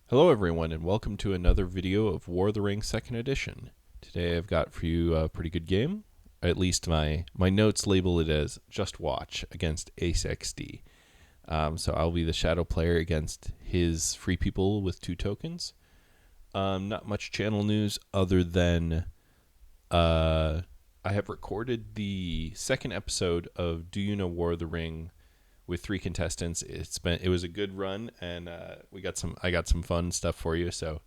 Hello everyone and welcome to another video of War of the Ring 2nd Edition. Today I've got for you a pretty good game. At least my notes label it as Just Watch against Ace XD. So I'll be the shadow player against his free people with 2 tokens. Not much channel news other than I have recorded the second episode of Do You Know War of the Ring with 3 contestants. It was a good run, and I got some fun stuff for you. So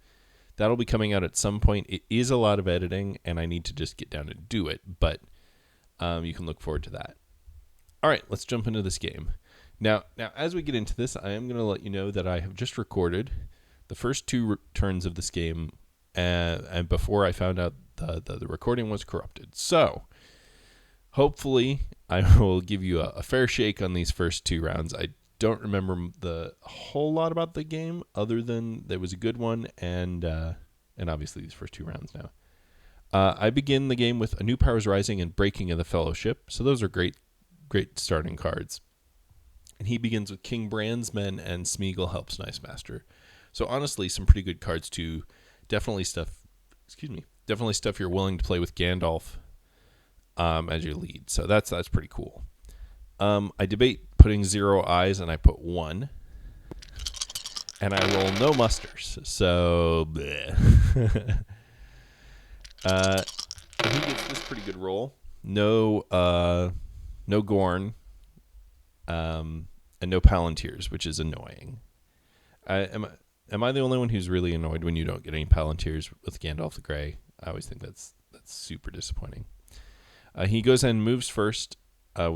that'll be coming out at some point. It is a lot of editing, and I need to just get down and do it. But you can look forward to that. All right, let's jump into this game. Now, as we get into this, I am going to let you know that I have just recorded the first 2 turns of this game, and before I found out the recording was corrupted. So hopefully I will give you a fair shake on these first 2 rounds. I don't remember a whole lot about the game other than there was a good one, and obviously these first 2 rounds now. I begin the game with A New Powers Rising and Breaking of the Fellowship, so those are great starting cards. And he begins with King Brandsmen and Smeagol Helps Nice Master. So honestly, some pretty good cards too. Definitely stuff you're willing to play with Gandalf as your lead. So that's pretty cool. I debate putting 0 eyes, and I put 1. And I roll no musters. So, bleh. He gets this pretty good roll. No Gorn, and no Palantirs, which is annoying. Am I the only one who's really annoyed when you don't get any Palantirs with Gandalf the Grey? I always think that's super disappointing. He goes and moves first,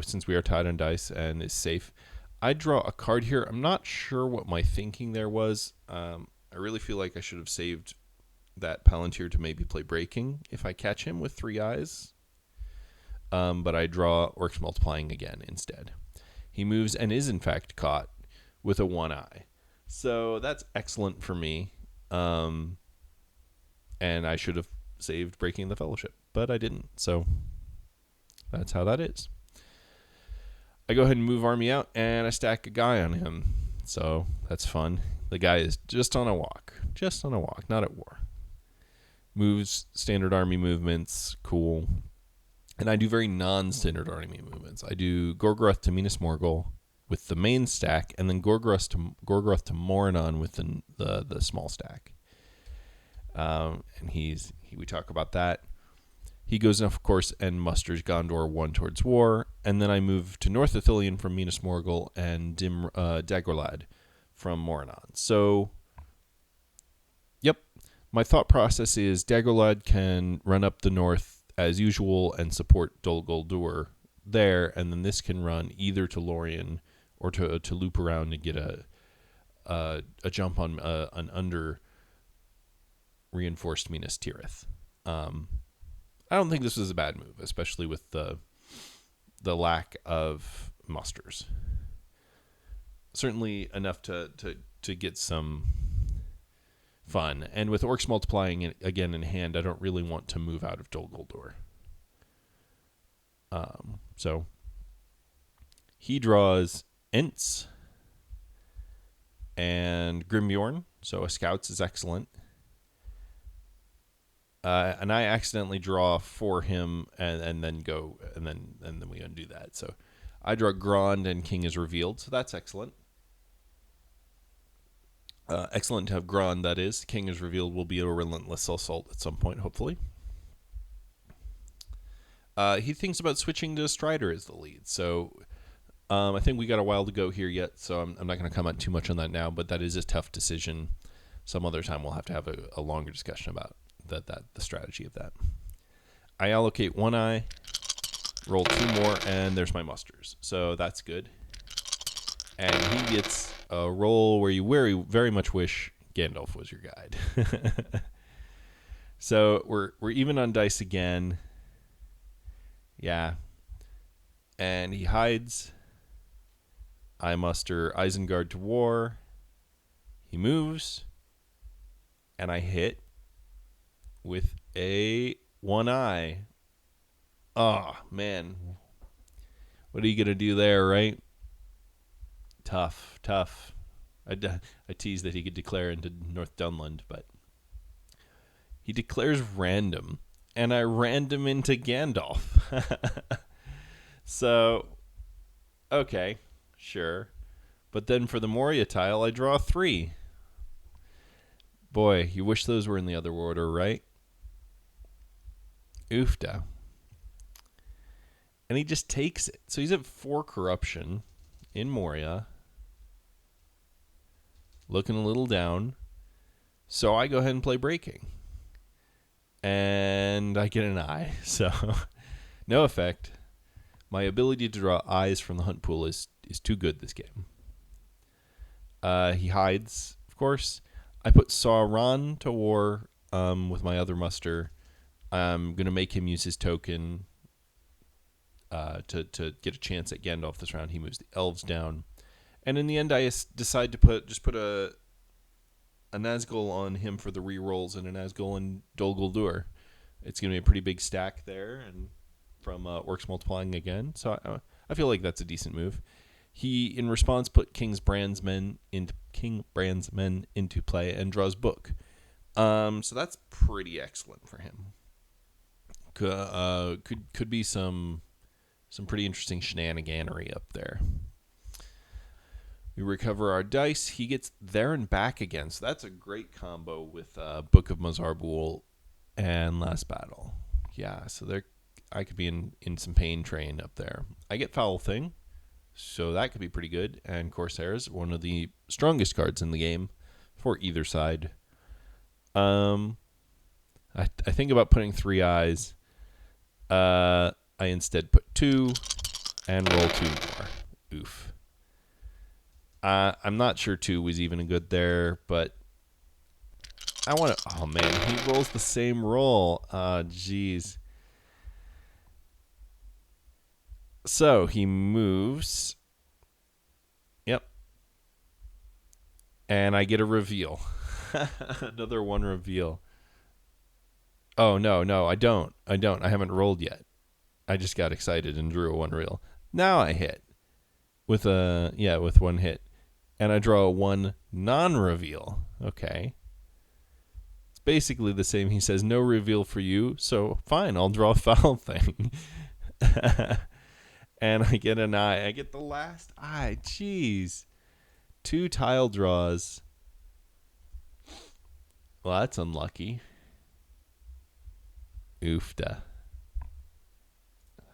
since we are tied on dice and is safe. I draw a card here. I'm not sure what my thinking there was. I really feel like I should have saved that Palantir to maybe play Breaking if I catch him with 3 eyes. But I draw Orcs Multiplying again instead. He moves and is in fact caught with a 1 eye. So that's excellent for me. And I should have saved Breaking the Fellowship, but I didn't. So that's how that is. I go ahead and move army out, and I stack a guy on him. So that's fun. The guy is just on a walk, not at war. Moves standard army movements, cool. And I do very non-standard army movements. I do Gorgoroth to Minas Morgul with the main stack, and then Gorgoroth to Moranon with the small stack. And we talk about that. He goes, of course, and musters Gondor 1 towards war, and then I move to North Ithilien from Minas Morgul and Dagorlad from Moranon. So, yep, my thought process is Dagorlad can run up the north as usual and support Dol Guldur there, and then this can run either to Lorien or to loop around and get a jump on an under reinforced Minas Tirith. I don't think this was a bad move, especially with the lack of musters. Certainly enough to get some fun. And with Orcs Multiplying again in hand, I don't really want to move out of Dol Guldur. So he draws Ents and Grimbjorn, so a Scouts is excellent. And I accidentally draw for him, and then we undo that. So I draw Grond, and King is revealed. So that's excellent. Excellent to have Grond. That is, King is revealed will be a relentless assault at some point, hopefully. He thinks about switching to Strider as the lead. So I think we got a while to go here yet. So I'm not going to comment too much on that now. But that is a tough decision. Some other time we'll have to have a longer discussion about the strategy of that. I allocate 1 eye, roll 2 more, and there's my musters. So that's good. And he gets a roll where you very much wish Gandalf was your guide. So we're even on dice again. Yeah. And he hides. I muster Isengard to war. He moves. And I hit with a 1 eye. Oh, man. What are you going to do there, right? Tough. I teased that he could declare into North Dunland, but he declares random, and I random into Gandalf. So, okay, sure. But then for the Moria tile, I draw 3. Boy, you wish those were in the other order, right? Oofda. And he just takes it. So he's at 4 corruption in Moria. Looking a little down. So I go ahead and play breaking. And I get an eye. So no effect. My ability to draw eyes from the hunt pool is too good this game. He hides, of course. I put Sauron to war with my other muster. I'm going to make him use his token to get a chance at Gandalf this round. He moves the elves down. And in the end, I decide to put a Nazgul on him for the rerolls and a Nazgul on Dol Guldur. It's going to be a pretty big stack there, and from Orcs multiplying again. So I feel like that's a decent move. He, in response, put King Brand's men into play and draws book. So that's pretty excellent for him. Could be some pretty interesting shenaniganery up there. We recover our dice. He gets there and back again. So that's a great combo with Book of Mazarbul and Last Battle. Yeah, so I could be in some pain train up there. I get Foul Thing, so that could be pretty good. And Corsairs, one of the strongest cards in the game for either side. I think about putting 3 eyes. I instead put 2 and roll 2 more. Oof. I'm not sure 2 was even a good there, but I want to... Oh, man, he rolls the same roll. Jeez. So he moves. Yep. And I get a reveal. Another 1 reveal. Oh, no, I don't. I haven't rolled yet. I just got excited and drew a 1 reel. Now I hit. With 1 hit. And I draw a 1 non-reveal. Okay. It's basically the same. He says, no reveal for you, so fine, I'll draw a Foul Thing. And I get an eye. I get the last eye. Jeez. 2 tile draws. Well, that's unlucky. Oofda.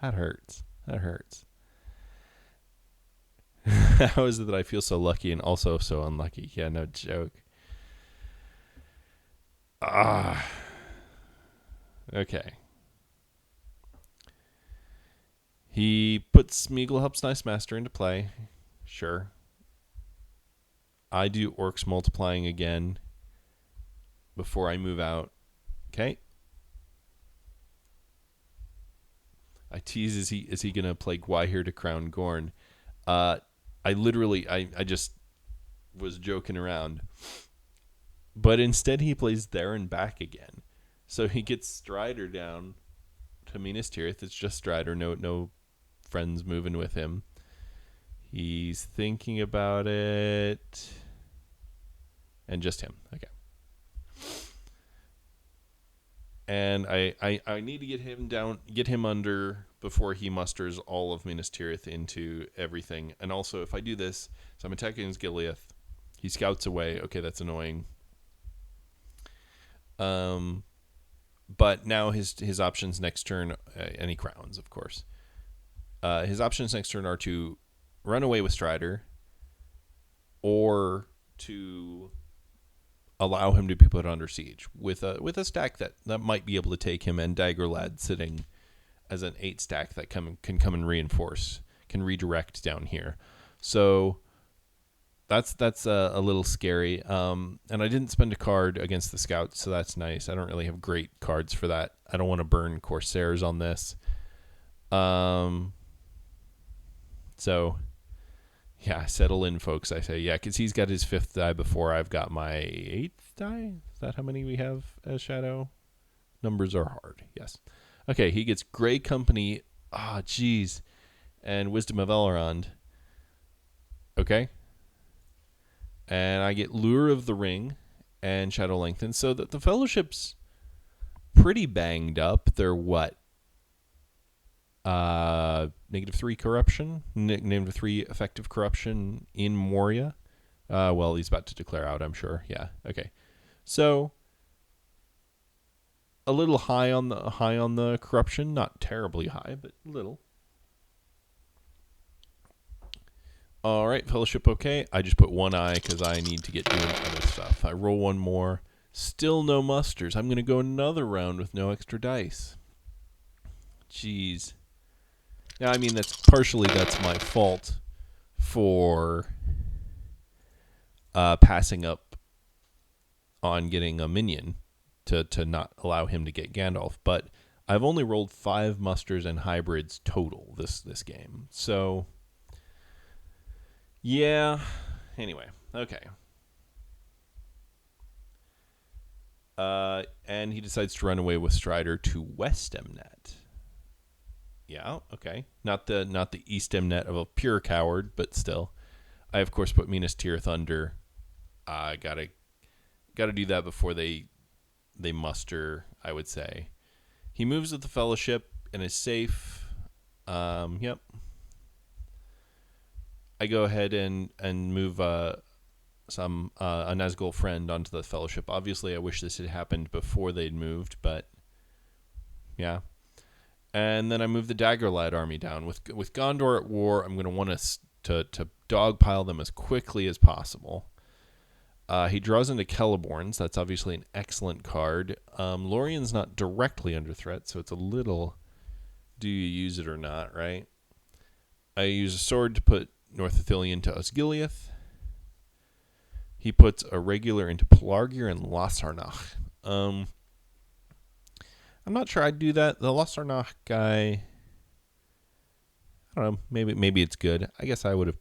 That hurts. How is it that I feel so lucky and also so unlucky? Yeah, no joke. Okay. He puts Smeagol Helps Nice Master into play. Sure. I do Orcs multiplying again before I move out. Okay. I tease, is he going to play Gwaihir to Crown Gorn? I just was joking around. But instead he plays there and back again. So he gets Strider down to Minas Tirith. It's just Strider, no friends moving with him. He's thinking about it. And just him. Okay. And I need to get him under before he musters all of Minas Tirith into everything. And also, if I do this, so I'm attacking his Gileath. He scouts away. Okay, that's annoying. But now his options next turn, and he crowns, of course. His options next turn are to run away with Strider, or to allow him to be put under siege with a stack that might be able to take him, and Dagger Lad sitting as an 8 stack that can come and reinforce, can redirect down here. So that's a little scary. And I didn't spend a card against the Scouts, so that's nice. I don't really have great cards for that. I don't want to burn Corsairs on this. So yeah, settle in, folks. I say, yeah, because he's got his 5th die before I've got my 8th die. Is that how many we have as Shadow? Numbers are hard. Yes. Okay, he gets Grey Company. Jeez. And Wisdom of Elrond. Okay. And I get Lure of the Ring and Shadow Lengthen. So that the Fellowship's pretty banged up. They're what? -3 corruption, -3 effective corruption in Moria. Well, he's about to declare out, I'm sure. Yeah. Okay. So a little high on the corruption, not terribly high, but little. All right, Fellowship. Okay, I just put one eye because I need to get doing other stuff. I roll one more. Still no musters. I'm gonna go another round with no extra dice. Jeez. Yeah, I mean that's my fault for passing up on getting a minion to not allow him to get Gandalf. But I've only rolled 5 musters and hybrids total this game. So yeah. Anyway, okay. And he decides to run away with Strider to West Emnet. Yeah, okay. Not the East Emnet of a pure coward, but still. I of course put Minas Tirith under. Gotta do that before they muster, I would say. He moves with the Fellowship and is safe. Yep. I go ahead and move a Nazgul friend onto the Fellowship. Obviously, I wish this had happened before they'd moved, but yeah. And then I move the Daggerlad army down. With Gondor at war, I'm going to want to dogpile them as quickly as possible. He draws into Celeborns. That's obviously an excellent card. Lorien's not directly under threat, so it's a little, do you use it or not, right? I use a sword to put North Ithilien to Osgiliath. He puts a regular into Pelargir and Lasarnach. I'm not sure I'd do that. The Lasarnach guy, I don't know. Maybe it's good. I guess I would have.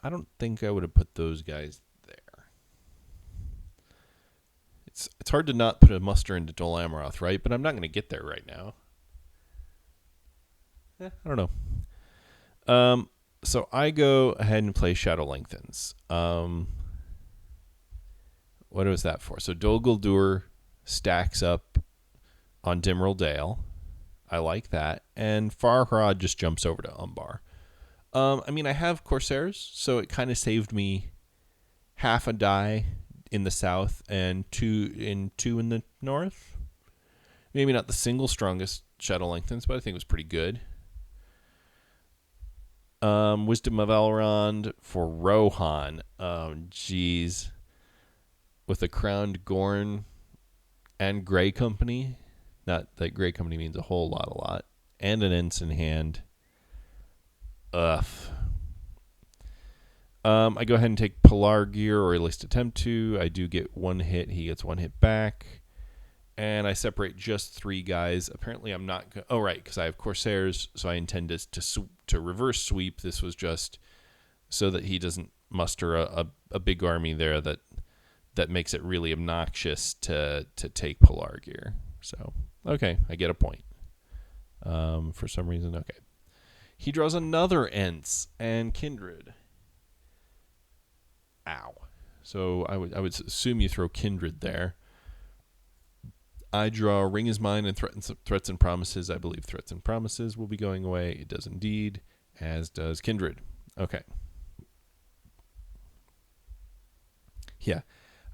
I don't think I would have put those guys there. It's hard to not put a muster into Dol Amroth, right? But I'm not going to get there right now. I don't know. So I go ahead and play Shadow Lengthens. What was that for? So Dol Guldur stacks up on Dimril Dale. I like that. And Farharad just jumps over to Umbar. I mean, I have Corsairs, so it kind of saved me half a die in the south and two in the north. Maybe not the single strongest Shadow Lengthens, but I think it was pretty good. Wisdom of Elrond for Rohan. Jeez. With a crowned Gorn and Grey Company. Not that Grey Company means a lot. And an ensign hand. Ugh. I go ahead and take Pelargir, or at least attempt to. I do get one hit. He gets one hit back. And I separate just 3 guys. Apparently I'm not... oh, right, because I have Corsairs, so I intend to reverse sweep. This was just so that he doesn't muster a big army there that makes it really obnoxious to take Pelargir. So, okay, I get a point. For some reason, okay. He draws another Ents and Kindred. Ow. So I would assume you throw Kindred there. I draw Ring is Mine and Threats and Promises. I believe Threats and Promises will be going away. It does indeed, as does Kindred. Okay. Yeah.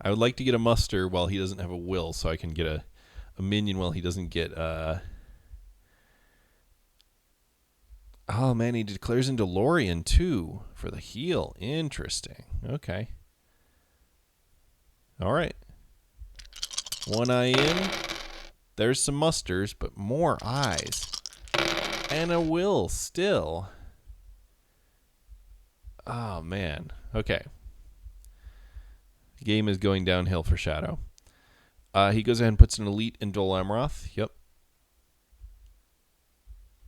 I would like to get a muster while he doesn't have a will, so I can get a minion while he doesn't get... Oh, man, he declares into Lorien, too, for the heal. Interesting. Okay. All right. One eye in. There's some musters, but more eyes. And a will still. Oh, man. Okay. The game is going downhill for Shadow. He goes ahead and puts an elite in Dol Amroth. Yep.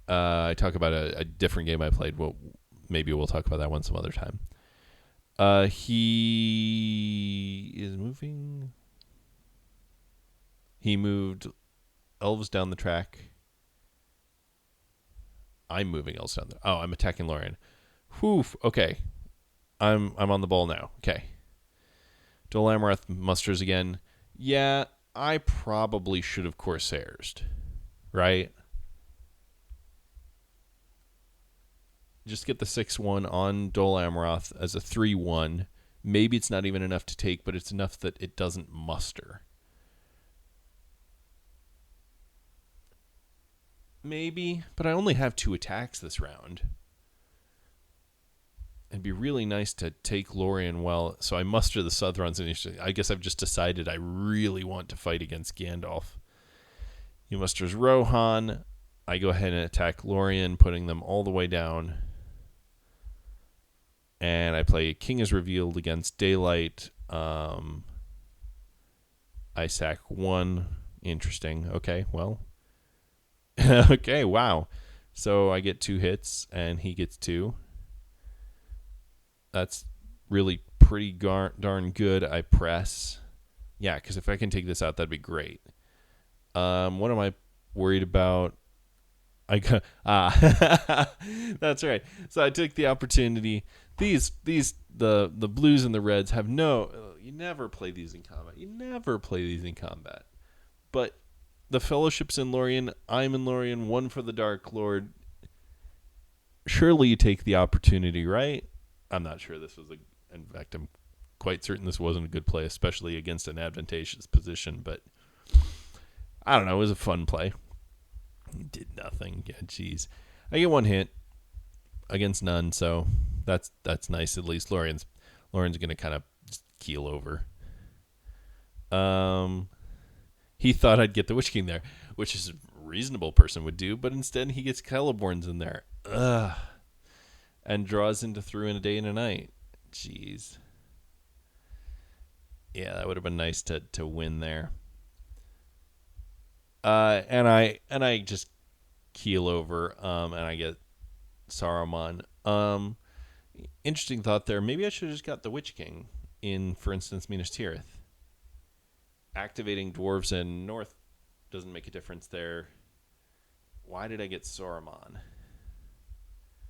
I talk about a different game I played. Well, maybe we'll talk about that one some other time. He is moving. He moved elves down the track. I'm moving elves down the... oh, I'm attacking Lorien. Whew. Okay. I'm on the ball now. Okay. Dol Amroth musters again. Yeah, I probably should have Corsairs, right? Just get the 6-1 on Dol Amroth as a 3-1. Maybe it's not even enough to take, but it's enough that it doesn't muster. Maybe, but I only have 2 attacks this round. It'd be really nice to take Lorien well, so I muster the Southrons initially. I guess I've just decided I really want to fight against Gandalf. He musters Rohan. I go ahead and attack Lorien, putting them all the way down. And I play King is Revealed against Daylight. I sack 1. Interesting. Okay, well. Okay, wow. So I get 2 hits, and he gets 2. That's really pretty darn good. I press. Yeah, because if I can take this out, that'd be great. What am I worried about? That's right. So I took the opportunity. The blues and the reds have you never play these in combat. But the fellowship's in Lorien. I'm in Lorien. 1 for the Dark Lord. Surely you take the opportunity, right? I'm not sure this was in fact, I'm quite certain this wasn't a good play, especially against an advantageous position, but I don't know. It was a fun play. He did nothing. Yeah, jeez. I get 1 hit against none, so that's nice. At least Lorien's going to kind of keel over. He thought I'd get the Witch King there, which is a reasonable person would do, but instead he gets Celeborn's in there. Ugh. And draws into Through in a Day and a Night. Jeez. Yeah, that would have been nice to win there. And I just keel over, and I get Saruman. Interesting thought there. Maybe I should have just got the Witch King in, for instance, Minas Tirith. Activating dwarves and north doesn't make a difference there. Why did I get Saruman?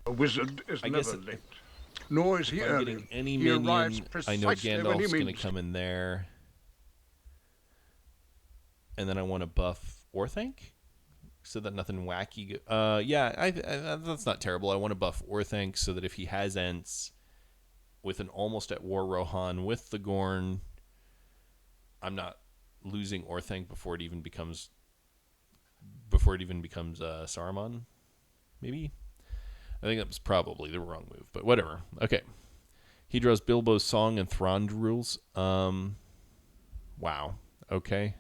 A wizard is never late, nor is he early. Getting any he minion, arrives I know precisely when he Gandalf's going to means. come in there. And then I want to buff Orthanc so that nothing wacky. Yeah, that's not terrible. I want to buff Orthanc so that if he has Ents with an almost at war Rohan with the Gorn, I'm not losing Orthanc before it even becomes Saruman. Maybe. I think that was probably the wrong move, but whatever. Okay. He draws Bilbo's Song and Thranduil's. Wow. Okay.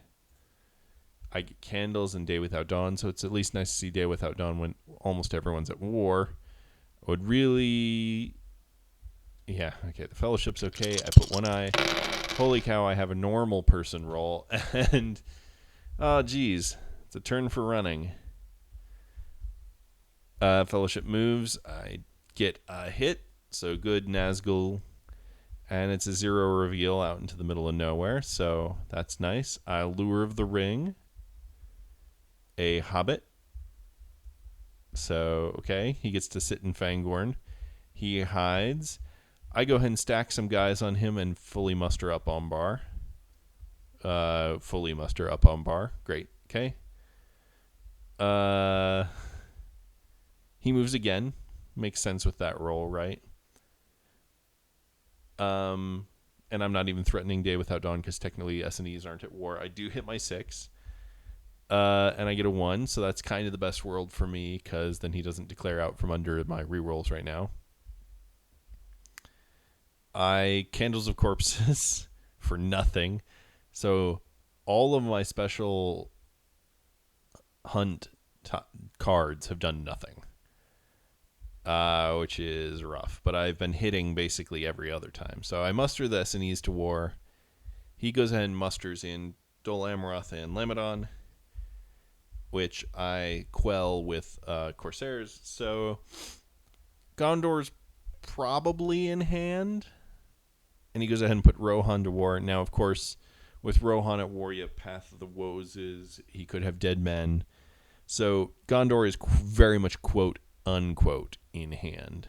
I get Candles and Day Without Dawn, so it's at least nice to see Day Without Dawn when almost everyone's at war. I would really... Yeah, okay, the Fellowship's okay. I put 1 eye. Holy cow, I have a normal person roll. And, oh, geez. It's a turn for running. Fellowship moves. I get a hit, so good Nazgul. And it's a 0 reveal out into the middle of nowhere, so that's nice. Lure of the Ring. A Hobbit. So, okay, he gets to sit in Fangorn. He hides. I go ahead and stack some guys on him and fully muster up Umbar. Great, okay. He moves again. Makes sense with that roll, right? And I'm not even threatening Day Without Dawn because technically S&Es aren't at war. I do hit my 6. And I get a 1, so that's kind of the best world for me because then he doesn't declare out from under my rerolls right now. I Candles of Corpses for nothing. So all of my special hunt cards have done nothing. Which is rough. But I've been hitting basically every other time. So I muster the S&Es to war. He goes ahead and musters in Dol Amroth and Lamedon, which I quell with Corsairs. So Gondor's probably in hand. And he goes ahead and put Rohan to war. Now, of course, with Rohan at war, you have Path of the Woes. He could have Dead Men. So Gondor is very much quote, unquote, in hand.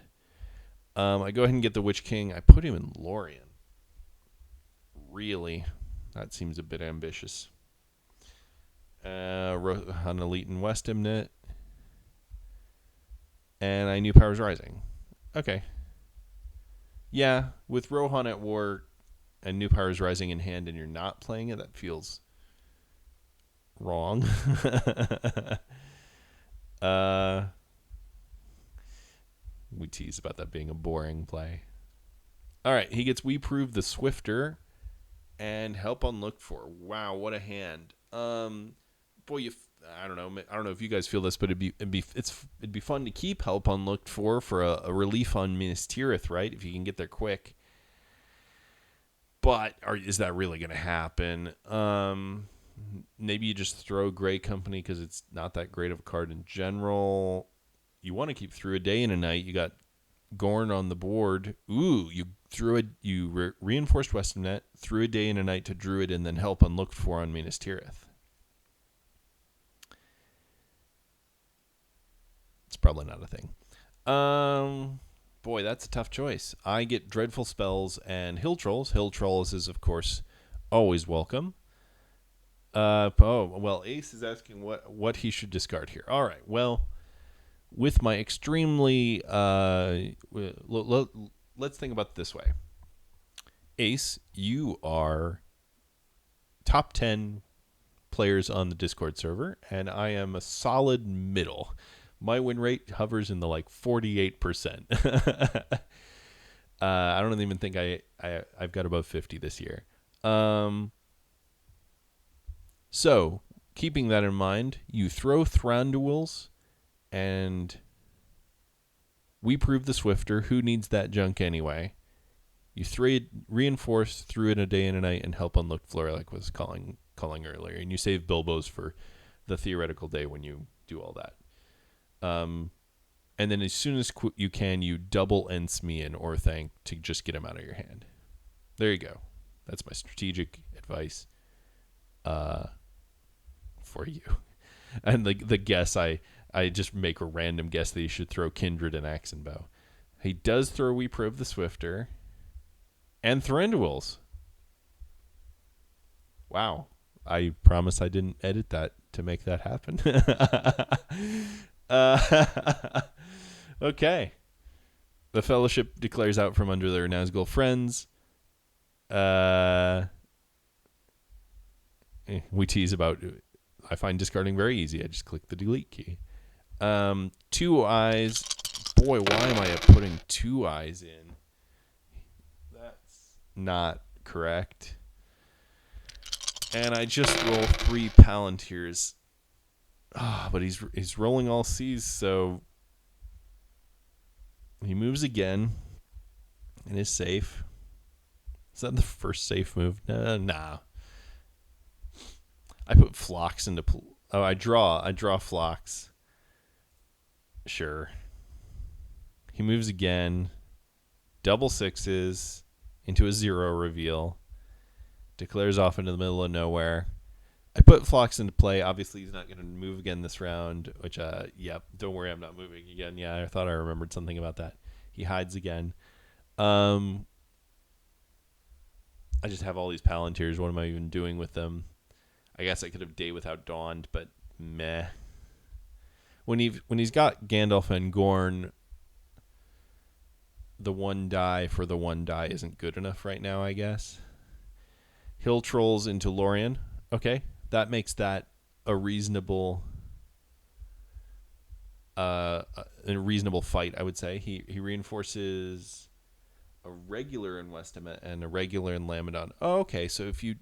I go ahead and get the Witch King. I put him in Lorien. Really? That seems a bit ambitious. On Elite and West Imnit. And I knew Powers Rising. Okay. Yeah, with Rohan at war and New Powers Rising in hand and you're not playing it, that feels wrong. We tease about that being a boring play. All right, he gets We Prove the Swifter and Help Unlooked For. Wow, what a hand. Boy, I don't know if you guys feel this, but it'd be fun to keep Help Unlooked For a relief on Minas Tirith, right? If you can get there quick. But is that really going to happen? Maybe you just throw Grey Company because it's not that great of a card in general. You want to keep Through a Day and a Night. You got Gorn on the board. Ooh, you reinforced Westernnet, Through a Day and a Night to Druid, and then Help Unlooked For on Minas Tirith. It's probably not a thing. Boy, that's a tough choice. I get Dreadful Spells and Hill Trolls. Hill Trolls is, of course, always welcome. Ace is asking what he should discard here. All right, well, with my extremely... let's think about it this way. Ace, you are top 10 players on the Discord server, and I am a solid middle. My win rate hovers in the 48%. I don't even think I've got above 50 this year. So, keeping that in mind, you throw Thranduils and We Prove the Swifter. Who needs that junk anyway? You reinforce Through in a Day and a Night and Help Unlooked For, like I was calling earlier. And you save Bilbos for the theoretical day when you do all that. And then as soon as you can, you double Ents me and Orthanc to just get him out of your hand. There you go. That's my strategic advice for you. And the guess, I just make a random guess that you should throw Kindred and Axe and Bow. He does throw We Prove the Swifter and Thranduils. Wow. I promise I didn't edit that to make that happen. Okay. The Fellowship declares out from under their Nazgul friends. We tease about... I find discarding very easy. I just click the delete key. 2 eyes. Boy, why am I putting 2 eyes in? That's not correct. And I just roll 3 Palantirs. But he's rolling all C's, so he moves again and is safe. Is that the first safe move? Nah. I put Phlox into... I draw Phlox. Sure. He moves again. Double 6s into a 0 reveal. Declares off into the middle of nowhere. I put Phlox into play. Obviously, he's not going to move again this round, which, don't worry, I'm not moving again. Yeah, I thought I remembered something about that. He hides again. I just have all these Palantirs. What am I even doing with them? I guess I could have Day Without Dawned, but meh. When he's got Gandalf and Gorn, the 1 die for the 1 die isn't good enough right now, I guess. Hill Trolls into Lorien. Okay, that makes that a reasonable fight, I would say. He reinforces a regular in Westema and a regular in Lamedon. Oh, okay, so if you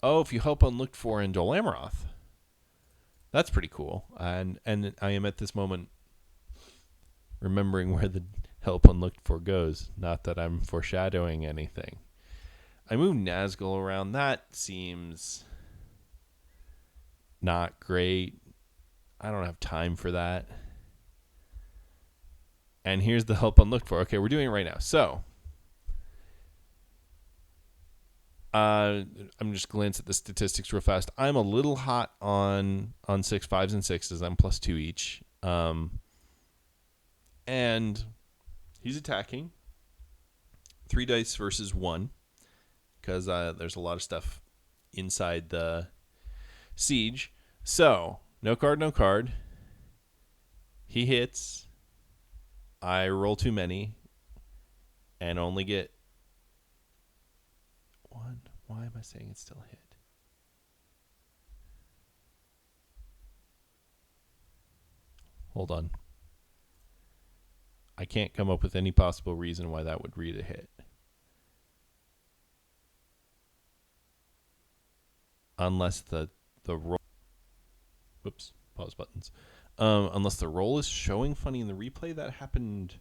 Help Unlooked For in Dol Amroth, that's pretty cool. And I am at this moment remembering where the Help Unlooked For goes. Not that I'm foreshadowing anything. I move Nazgul around. That seems not great. I don't have time for that. And here's the Help Unlooked For. Okay, we're doing it right now. So, I'm just glancing at the statistics real fast. I'm a little hot on 6 5s and 6s. I'm +2 each. And He's attacking. 3 dice versus 1. Because there's a lot of stuff inside the siege. So, no card, no card. He hits. I roll too many. And only get 1. Why am I saying it's still hit? Hold on. I can't come up with any possible reason why that would read a hit. Unless the roll... Whoops. Pause buttons. Unless the roll is showing funny in the replay. That happened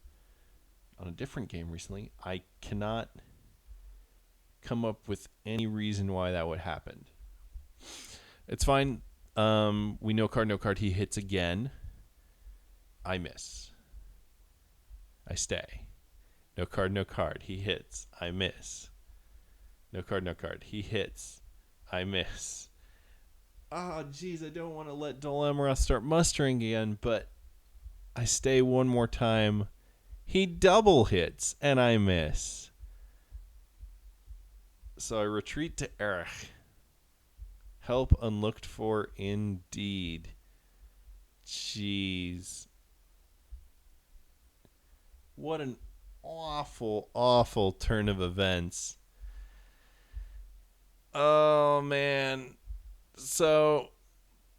on a different game recently. I cannot come up with any reason why that would happen. It's fine. We know card, no card. He hits again. I miss. I stay. No card, no card. He hits. I miss. No card, no card. He hits. I miss. Oh, jeez, I don't want to let Dol Amroth start mustering again, but I stay one more time. He double hits, and I miss. So I retreat to Erich. Help unlooked for indeed. Jeez. What an awful, awful turn of events. Oh, man. So,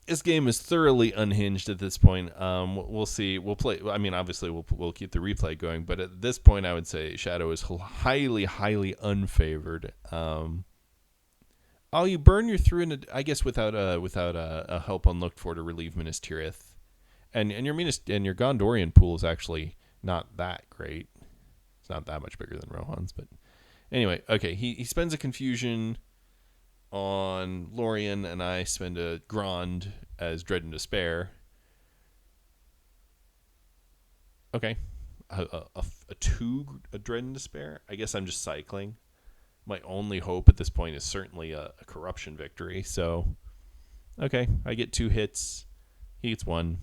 this game is thoroughly unhinged at this point. We'll see. We'll play. I mean, obviously, we'll keep the replay going. But at this point, I would say Shadow is highly, highly unfavored. You burn your through, I guess, without a help unlooked for to relieve Minas Tirith, and your Gondorian pool is actually not that great. It's not that much bigger than Rohan's, but anyway, okay. He spends a confusion on Lorien, and I spend a Grand as Dread and Despair. Okay. A Dread and Despair? I guess I'm just cycling. My only hope at this point is certainly a corruption victory, so okay, I get 2 hits. He gets 1.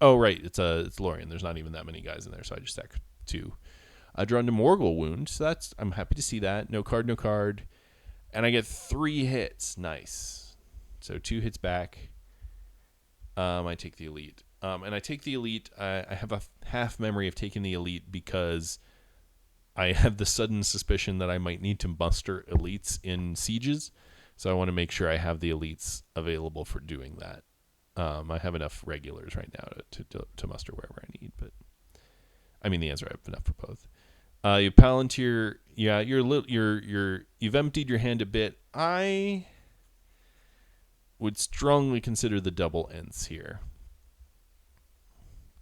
Oh, right, it's Lorien. There's not even that many guys in there, so I just stack 2. I draw into Morgul wound, so I'm happy to see that. No card, no card. And I get 3 hits. Nice. So 2 hits back. I take the elite. And I take the elite. I have a half memory of taking the elite because I have the sudden suspicion that I might need to muster elites in sieges. So I want to make sure I have the elites available for doing that. I have enough regulars right now to muster wherever I need. But I mean, the answer, I have enough for both. You Palantir, yeah, you've emptied your hand a bit. I would strongly consider the double ents here,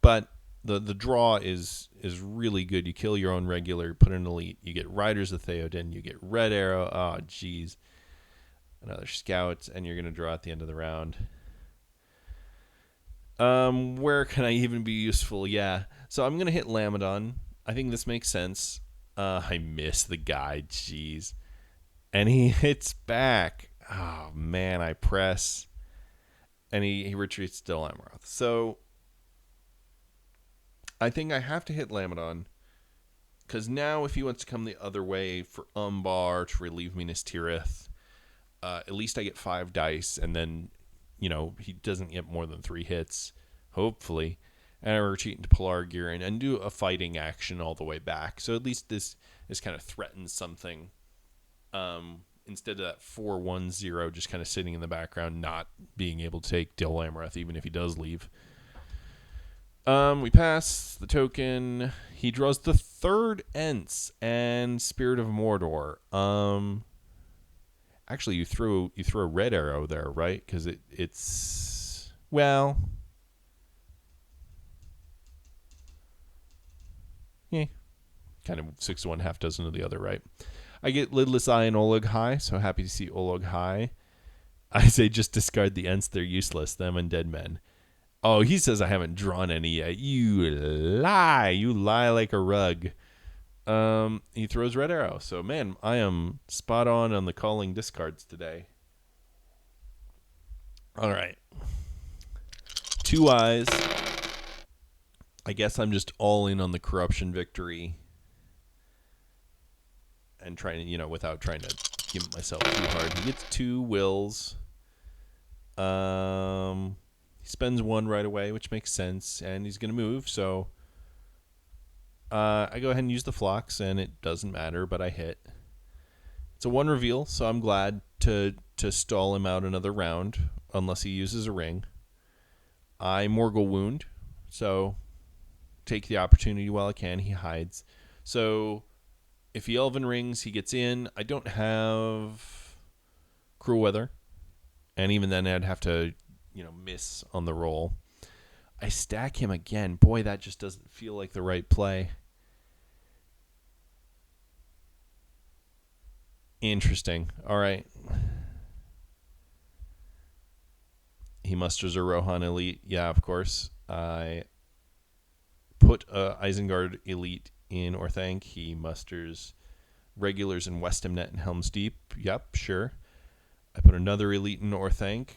but the draw is really good. You kill your own regular, put an elite. You get Riders of Theoden. You get Red Arrow. Oh, jeez, another scout, and you're gonna draw at the end of the round. Where can I even be useful? Yeah, so I'm gonna hit Lamadon. I think this makes sense. I miss the guy, jeez. And he hits back. Oh, man, I press. And he retreats to Dol Amroth. So, I think I have to hit Lamadon. Because now if he wants to come the other way for Umbar to relieve Minas Tirith, at least I get 5 dice. And then, he doesn't get more than 3 hits, hopefully. And I retreat into Pelargir and do a fighting action all the way back. So at least this kind of threatens something. Instead of that 4-1-0 just kind of sitting in the background, not being able to take Dol Amroth even if he does leave. We pass the token. He draws the 3rd Ents and Spirit of Mordor. Actually, you throw a red arrow there, right? Because it's... Well... kind of 6 to 1, half dozen of the other, right? I get Lidless Eye and Olog High, so happy to see Olog High. I say just discard the Ents, they're useless, them undead men. Oh, he says I haven't drawn any yet. You lie like a rug. He throws Red Arrow, so man, I am spot on the calling discards today. All right. 2 eyes. I guess I'm just all in on the corruption victory. and trying to, without trying to give myself too hard. He gets 2 wills. He spends 1 right away, which makes sense, and he's going to move, so I go ahead and use the flocks, and it doesn't matter, but I hit. It's a 1 reveal, so I'm glad to stall him out another round, unless he uses a ring. I Morgul Wound, so take the opportunity while I can. He hides. So if he Elven Rings, he gets in. I don't have Cruel Weather, and even then I'd have to, miss on the roll. I stack him again. Boy, that just doesn't feel like the right play. Interesting. All right. He musters a Rohan Elite. Yeah, of course. I put Isengard Elite in Orthanc. He musters regulars in Westamnet and Helm's Deep. Yep, sure. I put another Elite in Orthanc.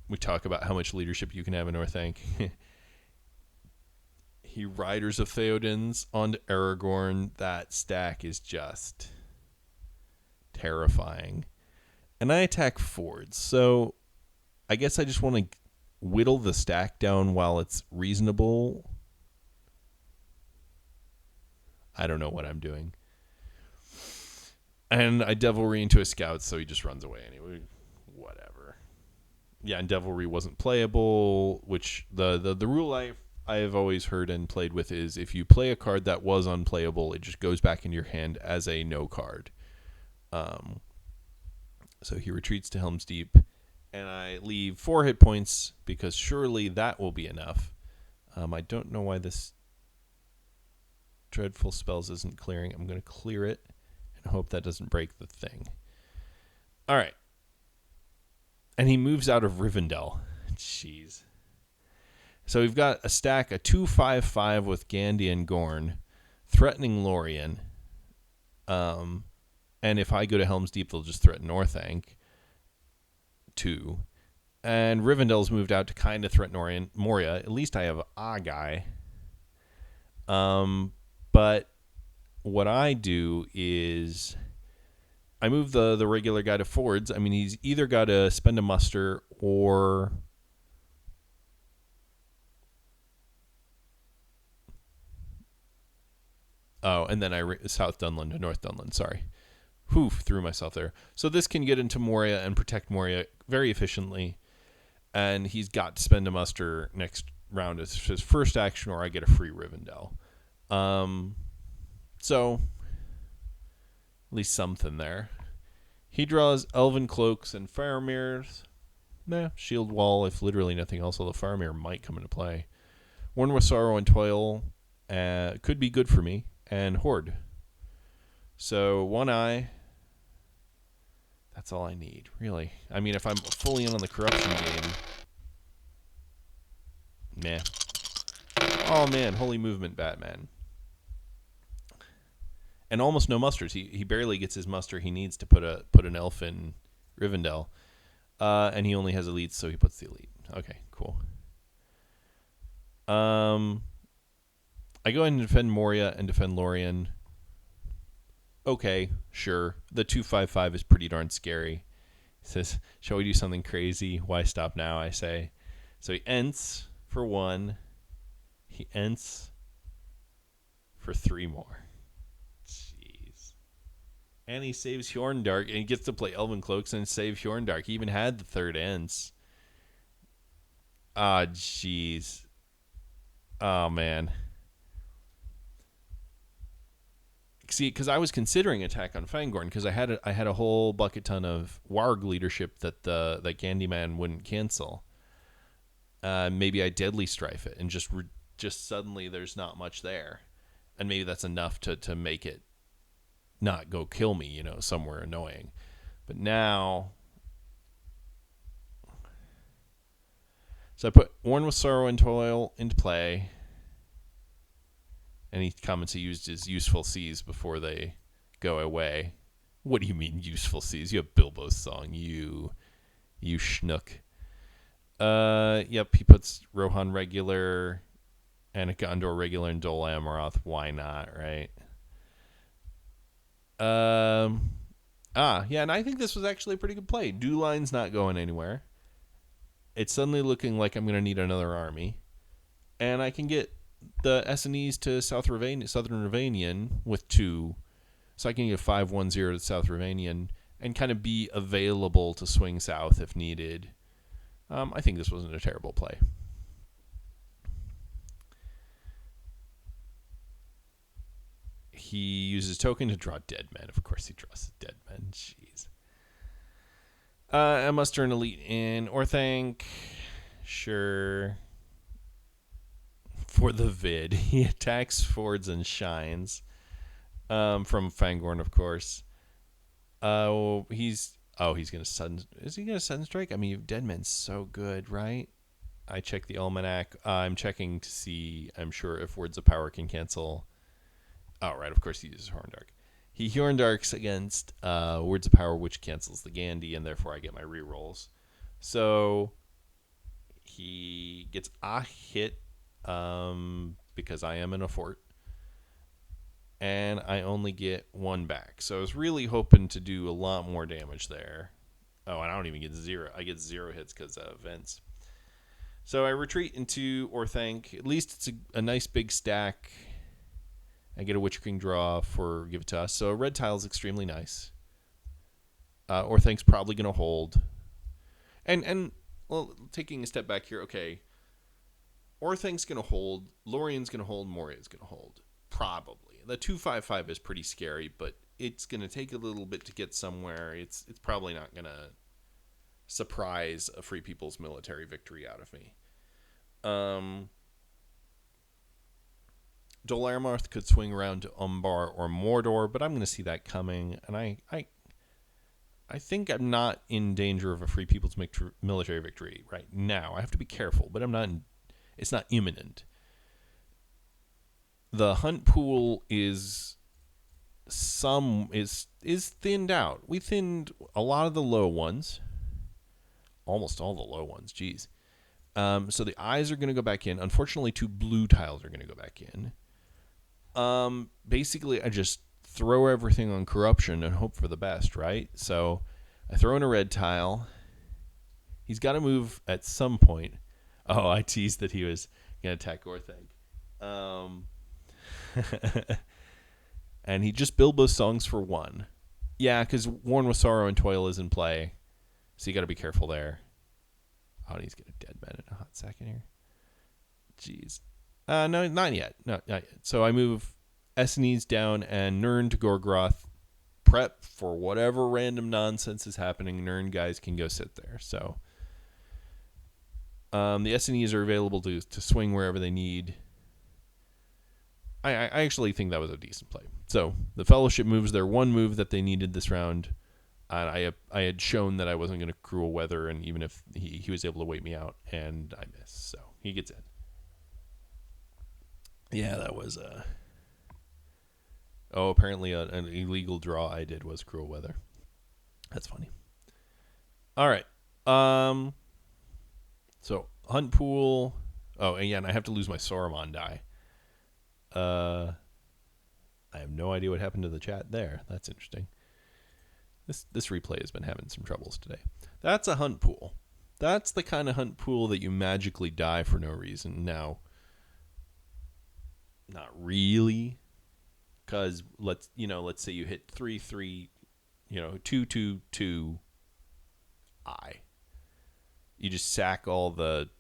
We talk about how much leadership you can have in Orthanc. He Riders of Theoden's onto Aragorn. That stack is just terrifying. And I attack Fords. So I guess I just want to whittle the stack down while it's reasonable. I don't know what I'm doing. And I Devilry into a Scout, so he just runs away anyway. Whatever. Yeah, and Devilry wasn't playable, which the rule I've always heard and played with is if you play a card that was unplayable, it just goes back in your hand as a no card. So he retreats to Helm's Deep, and I leave 4 hit points because surely that will be enough. I don't know why this Dreadful Spells isn't clearing. I'm going to clear it and hope that doesn't break the thing. All right. And he moves out of Rivendell. Jeez. So we've got a stack, a 2/5/5 with Gandhi and Gorn, threatening Lorien. And if I go to Helm's Deep, they'll just threaten Orthanc. 2. And Rivendell's moved out to kind of threaten Moria. At least I have a guy. But what I do is I move the regular guy to Fords. I mean, he's either got to spend a muster or... Oh, and then South Dunland to North Dunland, sorry. Threw myself there. So this can get into Moria and protect Moria very efficiently. And he's got to spend a muster next round as his first action, or I get a free Rivendell. So, at least something there. He draws Elven Cloaks and Faramir's. Shield Wall, if literally nothing else, although Faramir might come into play. Worn with Sorrow and Toil could be good for me. And Horde. So, 1 eye. That's all I need, really. I mean, if I'm fully in on the corruption game... Meh. Oh, man. Holy Movement, Batman. And almost no musters. He barely gets his muster he needs to put an elf in Rivendell. And he only has elites, so he puts the elite. Okay, cool. I go ahead and defend Moria and defend Lorien. Okay, sure. The 2/5/5 is pretty darn scary. He says, shall we do something crazy? Why stop now, I say. So he ents for 1. He ents for 3 more. Jeez. And he saves Hjorndark, and he gets to play Elven Cloaks and save Hjorndark. He even had the 3rd ents. Ah, jeez. Oh, man. See, because I was considering attack on Fangorn because I had a whole bucket ton of Warg leadership that Candyman wouldn't cancel. Maybe I Deadly Strife it and just suddenly there's not much there, and maybe that's enough to make it not go kill me, somewhere annoying. But now, so I put Worn with Sorrow and Toil into play. And he comments he used his useful C's before they go away. What do you mean useful C's? You have Bilbo's song, you schnook. Yep, he puts Rohan regular and a Gondor regular and Dol Amroth. Why not, right? Yeah, and I think this was actually a pretty good play. Dew line's not going anywhere. It's suddenly looking like I'm going to need another army. And I can get the S&Es to Southern Ravanian with 2. So I can get 5-1-0 to South Ravanian and kind of be available to swing south if needed. I think this wasn't a terrible play. He uses token to draw dead men. Of course he draws dead men. Jeez. I muster an elite in Orthanc. Sure. For the vid, he attacks Fords and Shines. From Fangorn, of course. He's gonna sudden. Is he gonna sudden strike? I mean, dead men's so good, right? I check the almanac. I'm checking to see. I'm sure if Words of Power can cancel. Oh, right. Of course, he uses Horndark. He Horndarks against Words of Power, which cancels the Gandhi, and therefore I get my rerolls. So he gets a hit because I am in a fort, and I only get 1 back. So I was really hoping to do a lot more damage there. Oh, and I don't even get 0. I get 0 hits because of events. So I retreat into Orthanc. At least it's a nice big stack. I get a Witcher King draw for Give It to Us. So a red tile is extremely nice. Orthanc's probably going to hold. And well, taking a step back here, okay. Orthanc's going to hold. Lorien's going to hold. Moria's going to hold. Probably. The 2/5/5 is pretty scary, but it's going to take a little bit to get somewhere. It's probably not going to surprise a Free People's military victory out of me. Dol Amroth could swing around to Umbar or Mordor, but I'm going to see that coming, and I think I'm not in danger of a Free People's military victory right now. I have to be careful, but it's not imminent. The hunt pool is thinned out. We thinned a lot of the low ones. Almost all the low ones, geez. So the eyes are going to go back in. Unfortunately, 2 blue tiles are going to go back in. Basically, I just throw everything on corruption and hope for the best, right? So I throw in a red tile. He's got to move at some point. Oh, I teased that he was going to attack Orthanc. And he just Bilbo's songs for 1. Yeah, because Worn with Sorrow and Toil is in play. So you got to be careful there. Oh, and he's going to dead men in a hot second here. Jeez. No, not yet. No, not yet. So I move S&Es down and Nirn to Gorgroth. Prep for whatever random nonsense is happening. Nirn guys can go sit there. So the S&Es are available to swing wherever they need. I actually think that was a decent play. So the Fellowship moves their 1 move that they needed this round. And I had shown that I wasn't going to Cruel Weather, and even if he was able to wait me out, and I missed. So he gets in. Yeah, that was apparently an illegal draw I did was Cruel Weather. That's funny. All right. So Hunt Pool. Oh, and yeah, and I have to lose my Saruman die. I have no idea what happened to the chat there. That's interesting. This replay has been having some troubles today. That's a Hunt Pool. That's the kind of Hunt Pool that you magically die for no reason. Now, not really, because let's say you hit 3/3, 2/2/2. You just sack all the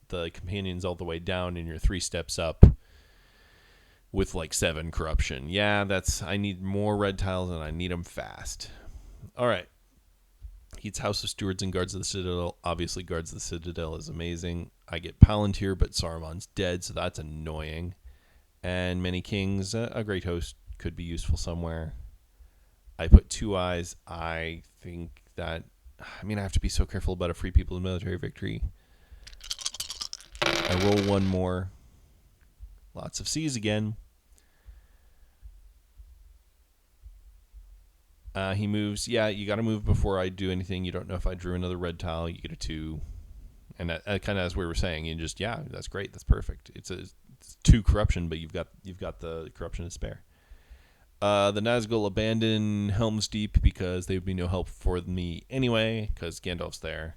companions all the way down, and you're 3 steps up with like 7 corruption. Yeah, I need more red tiles, and I need them fast. All right. He's House of Stewards and Guards of the Citadel. Obviously, Guards of the Citadel is amazing. I get Palantir, but Saruman's dead, so that's annoying. And Many Kings, a Great Host could be useful somewhere. I put 2 eyes. I think that, I have to be so careful about a Free People's military victory. I roll 1 more. Lots of C's again. He moves. Yeah, you got to move before I do anything. You don't know if I drew another red tile. You get a 2. And that kind of as we were saying, you just, yeah, that's great. That's perfect. It's 2 corruption, but you've got the corruption to spare. The Nazgul abandon Helm's Deep because they would be no help for me anyway, because Gandalf's there.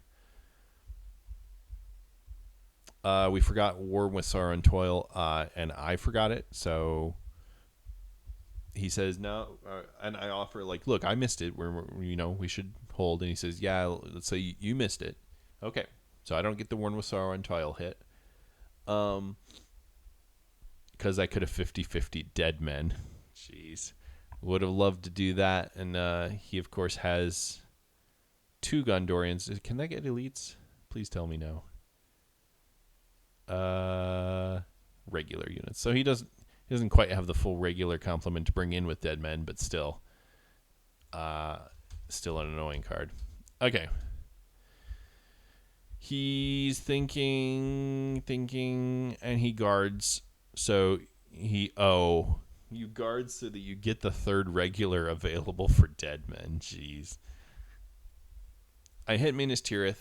We forgot War with Sorrow and Toil, and I forgot it, so he says no, and I offer like, look, I missed it. We should hold, and he says, yeah, let's say you missed it. Okay, so I don't get the War with Sorrow and Toil hit, because I could have 50-50 dead men. Jeez, would have loved to do that, and he of course has 2 Gondorians. Can that get elites? Please tell me no. Regular units. So he doesn't quite have the full regular complement to bring in with dead men, but still an annoying card. Okay. He's thinking, and he guards. So you guard so that you get the 3rd regular available for dead men. Jeez. I hit Minas Tirith.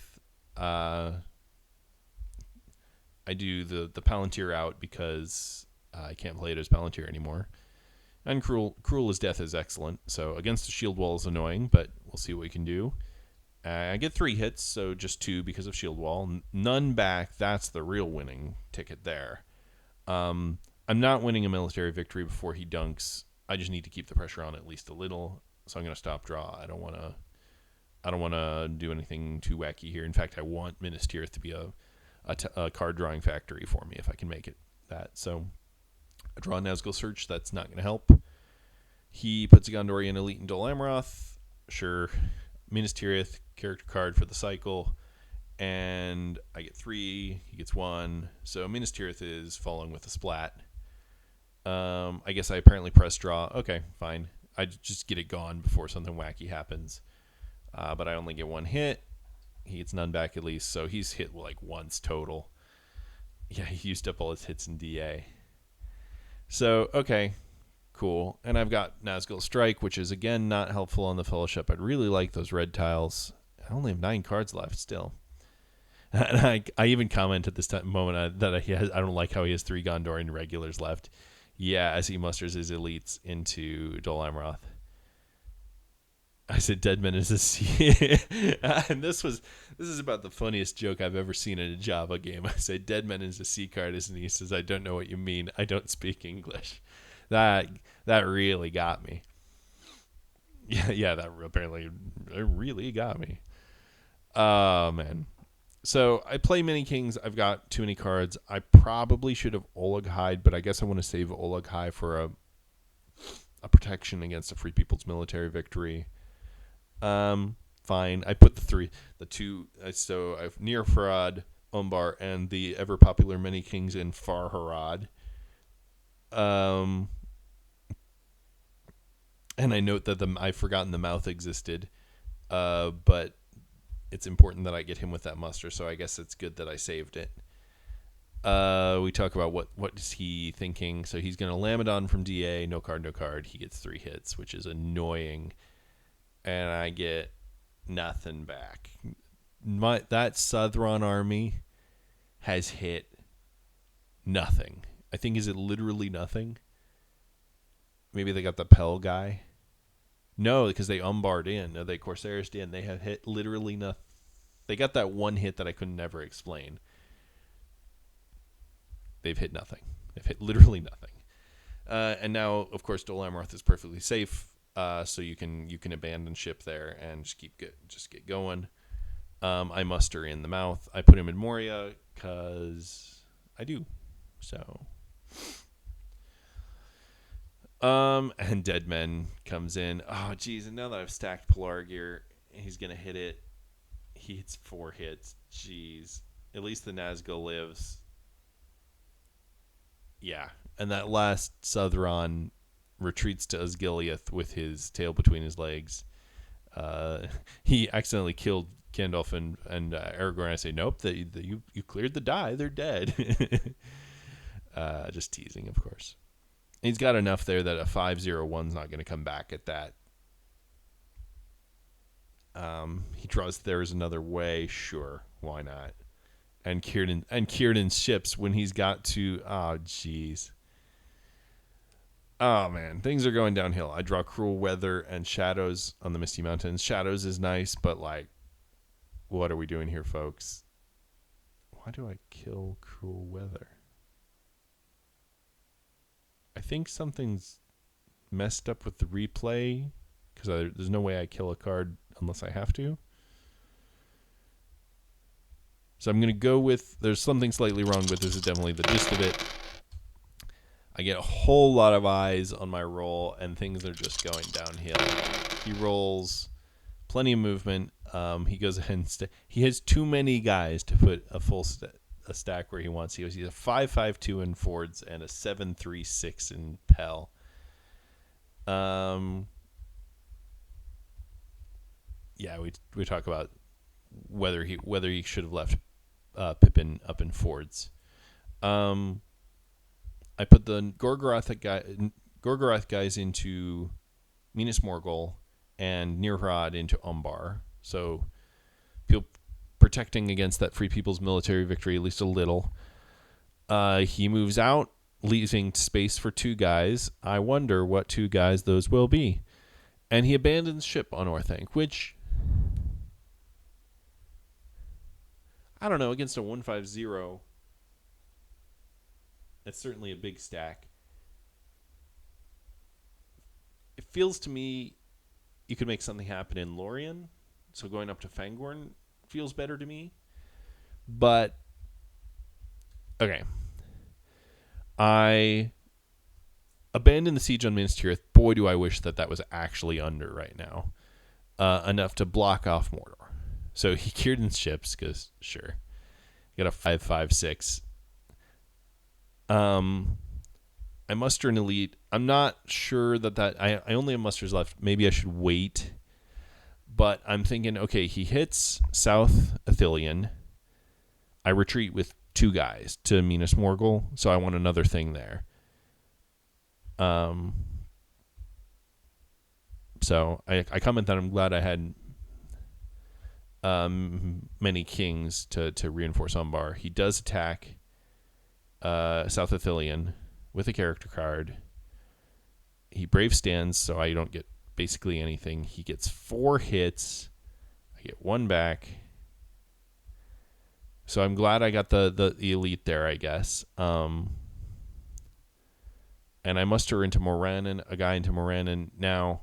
I do the Palantir out because I can't play it as Palantir anymore. And Cruel as Death is excellent. So against the shield wall is annoying, but we'll see what we can do. I get 3 hits, so just 2 because of shield wall. None back, that's the real winning ticket there. I'm not winning a military victory before he dunks. I just need to keep the pressure on at least a little. So I'm going to stop draw. I don't want to do anything too wacky here. In fact, I want Minas Tirith to be a card drawing factory for me if I can make it that. So I draw a Nazgul Search. That's not going to help. He puts a Gondorian Elite in Dol Amroth. Sure. Minas Tirith, character card for the cycle. And I get 3. He gets 1. So Minas Tirith is following with a splat. I guess I apparently press draw. Okay, fine. I just get it gone before something wacky happens. But I only get 1 hit. He gets none back at least, so he's hit like once total. Yeah, he used up all his hits in DA. So, okay, cool. And I've got Nazgul Strike, which is, again, not helpful on the Fellowship. I'd really like those red tiles. I only have 9 cards left still. And I even comment at this moment that I don't like how he has 3 Gondorian regulars left. Yeah, as he musters his elites into Dol Amroth. I said Deadman is a C. And this is about the funniest joke I've ever seen in a Java game. I said Deadman is a C card, isn't he? He says, I don't know what you mean. I don't speak English. That really got me. Yeah, that apparently really got me. Oh, man. So I play Mini Kings. I've got too many cards. I probably should have Oleg Hyde, but I guess I want to save Oleg Hyde for a protection against a Free People's Military victory. Fine. I put the 2. So I've Nir Farad, Umbar, and the ever popular Many Kings in Farharad. And I note that I've forgotten the mouth existed, but it's important that I get him with that muster. So I guess it's good that I saved it. We talk about what is he thinking. So he's going to Lamadon from DA, no card. He gets 3 hits, which is annoying. And I get nothing back. That Southron army has hit nothing. I think, is it literally nothing? Maybe they got the Pell guy. No, because they umbarred in. No, they Corsairs in. They have hit literally nothing. They got that 1 hit that I could never explain. They've hit nothing. They've hit literally nothing. And now, of course, Dol Amroth is perfectly safe. So you can abandon ship there and just get going. I muster in the mouth. I put him in Moria because I do. So, and Deadman comes in. Oh, geez! And now that I've stacked Pelargir, he's gonna hit it. He hits 4 hits. Jeez. At least the Nazgul lives. Yeah, and that last Southron retreats to Osgiliath with his tail between his legs. He accidentally killed Gandalf and Aragorn. I say, nope, you cleared the die. They're dead. Just teasing, of course. He's got enough there that a 5-0-1's not going to come back at that. He draws There's Another Way. Sure, why not? And Kieran's ships when he's got to... Oh, jeez. Oh, man. Things are going downhill. I draw Cruel Weather and Shadows on the Misty Mountains. Shadows is nice, but, like, what are we doing here, folks? Why do I kill Cruel Weather? I think something's messed up with the replay because there's no way I kill a card unless I have to. So I'm going to go with, there's something slightly wrong, but this is definitely the gist of it. I get a whole lot of eyes on my roll, and things are just going downhill. He rolls plenty of movement. He goes ahead and he has too many guys to put a full a stack where he wants. He's a 5-5-2 in Fords and a 7-3-6 in Pell. Yeah, we talk about whether he should have left Pippin up in Fords. I put the Gorgoroth guys into Minas Morgul and Nirhad into Umbar. So feel protecting against that Free People's military victory at least a little. He moves out, leaving space for 2 guys. I wonder what 2 guys those will be. And he abandons ship on Orthanc, which, I don't know, against a 1-5-0, that's certainly a big stack. It feels to me you could make something happen in Lorien, so going up to Fangorn feels better to me. But, okay. I abandoned the siege on Minas Tirith. Boy, do I wish that was actually under right now. Enough to block off Mordor. So he Círdan's ships, because, sure. Got a 5-5-6. I muster an elite. I'm not sure that I only have musters left. Maybe I should wait. But I'm thinking, okay, he hits South Athelion. I retreat with 2 guys to Minas Morgul, so I want another thing there. So I comment that I'm glad I had many kings to reinforce Umbar. He does attack South Athelion with a character card. He brave stands, so I don't get basically anything. He gets 4 hits. I get 1 back. So I'm glad I got the elite there, I guess. And I muster into Morannon, a guy into Morannon. Now,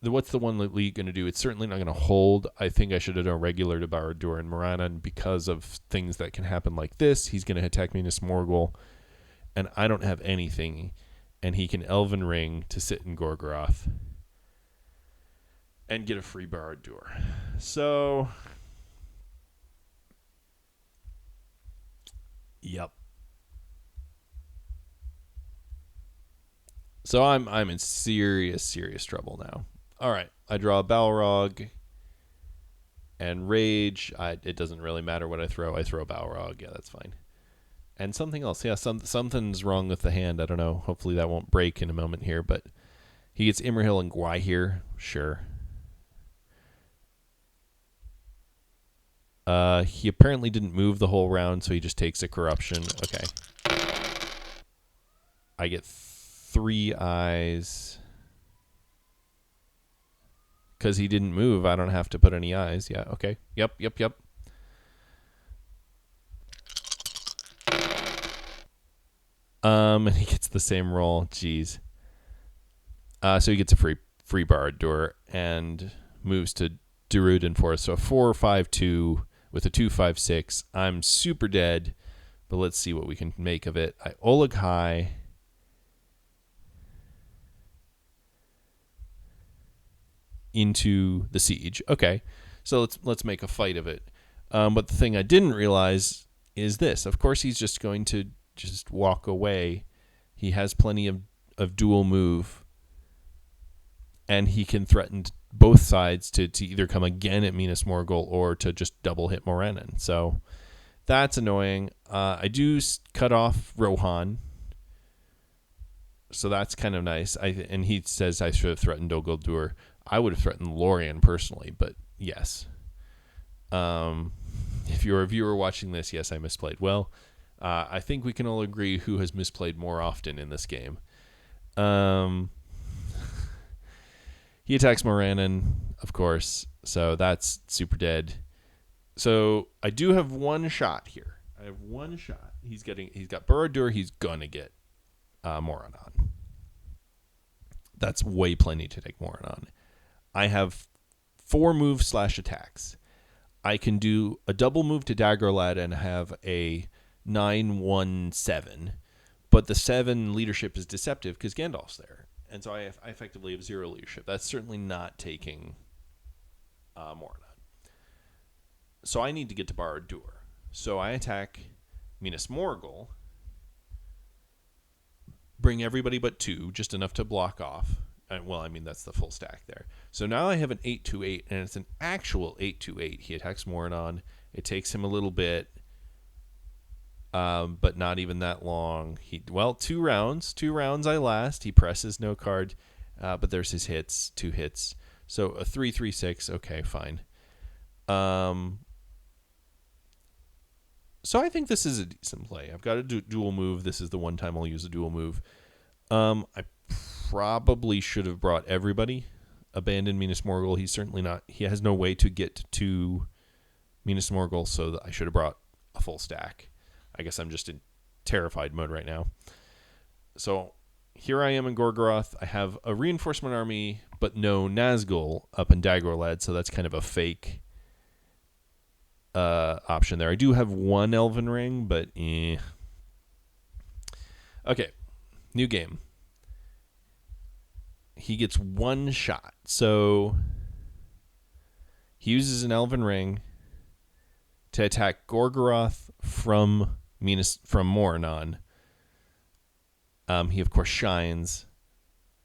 what's the one elite going to do? It's certainly not going to hold. I think I should have done regular to Barad-dûr and Morannon because of things that can happen like this. He's going to attack Minas Morgul, and I don't have anything. And he can Elven Ring to sit in Gorgoroth and get a free Barad-dûr. So, yep. So I'm in serious trouble now. All right, I draw a Balrog and Rage. It doesn't really matter what I throw. I throw Balrog. Yeah, that's fine. And something else. Yeah, something's wrong with the hand. I don't know. Hopefully that won't break in a moment here. But he gets Imrahil and Gwaihir. Sure. He apparently didn't move the whole round, so he just takes a corruption. Okay. I get 3 eyes. Because he didn't move, I don't have to put any eyes. Yeah, okay. Yep. And he gets the same roll. Jeez. So he gets a free Barad-dûr and moves to Durudin Forest. So a 4-5-2 with a 2-5-6. I'm super dead, but let's see what we can make of it. I Oleg High. Into the siege. Okay, so let's make a fight of it. But the thing I didn't realize is this. Of course, he's just going to just walk away. He has plenty of dual move, and he can threaten both sides to either come again at Minas Morgul or to just double hit Morannon. So that's annoying. I do cut off Rohan, so that's kind of nice. And he says I should have threatened Dol Guldur. I would have threatened Lorien personally, but yes. If you're a viewer watching this, yes, I misplayed. Well, I think we can all agree who has misplayed more often in this game. He attacks Moranin, of course, so that's super dead. So I do have one shot here. I have one shot. He's got Borodur. He's gonna get Moron on. That's way plenty to take Moron on. I have 4 move/attacks. I can do a double move to Daggerlad and have a 9-1-7, but the 7 leadership is deceptive because Gandalf's there, and so I effectively have 0 leadership. That's certainly not taking Moron. So I need to get to Barad-dûr. So I attack Minas Morgul, bring everybody but 2, just enough to block off. Well, I mean, that's the full stack there. So now I have an 8-2-8, and it's an actual 8-2-8. He attacks Moranon. It takes him a little bit, but not even that long. 2 rounds. 2 rounds I last. He presses no card, but there's his hits, 2 hits. So a 3-3-6. Okay, fine. So I think this is a decent play. I've got a dual move. This is the one time I'll use a dual move. I probably should have brought everybody. Abandon Minas Morgul. He's certainly not. He has no way to get to Minas Morgul, so I should have brought a full stack. I guess I'm just in terrified mode right now. So here I am in Gorgoroth. I have a reinforcement army, but no Nazgul up in Dagorlad, so that's kind of a fake option there. I do have 1 Elven Ring, but Okay, new game. He gets 1 shot. So he uses an Elven Ring to attack Gorgoroth from Moranon. He, of course, shines.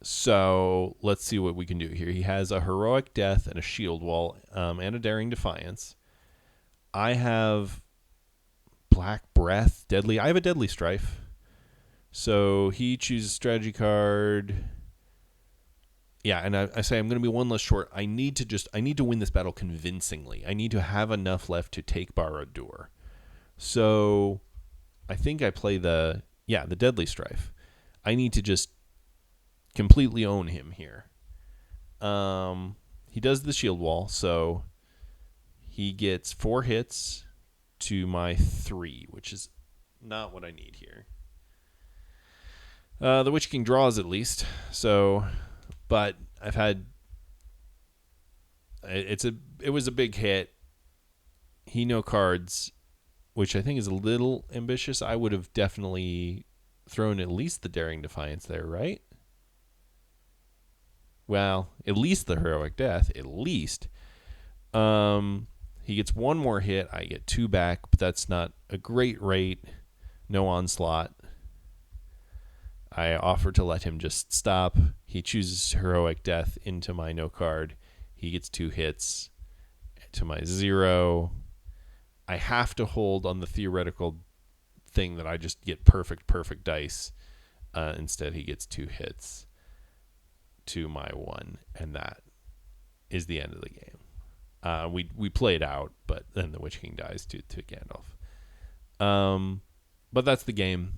So let's see what we can do here. He has a Heroic Death and a Shield Wall and a Daring Defiance. I have Black Breath, Deadly. I have a Deadly Strife. So he chooses strategy card. Yeah, and I say I'm going to be 1 less short. I need to win this battle convincingly. I need to have enough left to take Barad-dûr. So I think I play the Deadly Strife. I need to just completely own him here. He does the Shield Wall, so he gets 4 hits to my 3, which is not what I need here. The Witch King draws at least, so, but I've had, it was a big hit. He no cards, which I think is a little ambitious. I would have definitely thrown at least the Daring Defiance there, right? Well, at least the Heroic Death, at least. He gets 1 more hit. I get 2 back, but that's not a great rate. No Onslaught. I offer to let him just stop. He chooses Heroic Death into my no card. He gets 2 hits to my 0. I have to hold on the theoretical thing that I just get perfect dice. Instead, he gets 2 hits to my 1, and that is the end of the game. We play it out, but then the Witch King dies to Gandalf. But that's the game.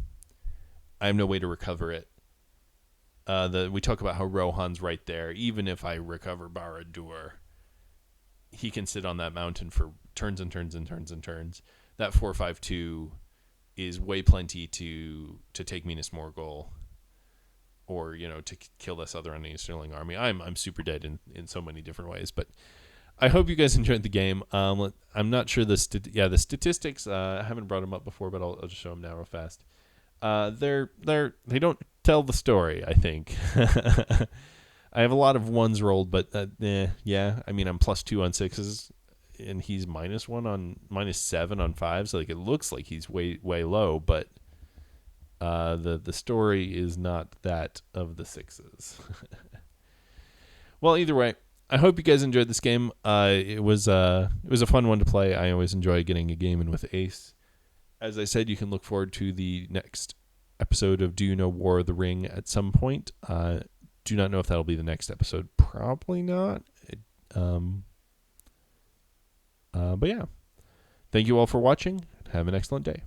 I have no way to recover it. We talk about how Rohan's right there. Even if I recover Barad-dûr, he can sit on that mountain for turns and turns and turns and turns. That 4-5-2 is way plenty to take Minas Morgul, or to kill this other Sterling army. I'm super dead in so many different ways, but I hope you guys enjoyed the game. I'm not sure the statistics. I haven't brought them up before, but I'll just show them now real fast. They don't tell the story, I think. I have a lot of 1s rolled, but yeah. I mean, I'm +2 on 6s, and he's -1 on -7 on 5s. So it looks like he's way low, but the story is not that of the 6s. Well, either way, I hope you guys enjoyed this game. It was a fun one to play. I always enjoy getting a game in with Ace. As I said, you can look forward to the next episode of Do You Know War of the Ring at some point. Do not know if that'll be the next episode. Probably not. But yeah. Thank you all for watching. Have an excellent day.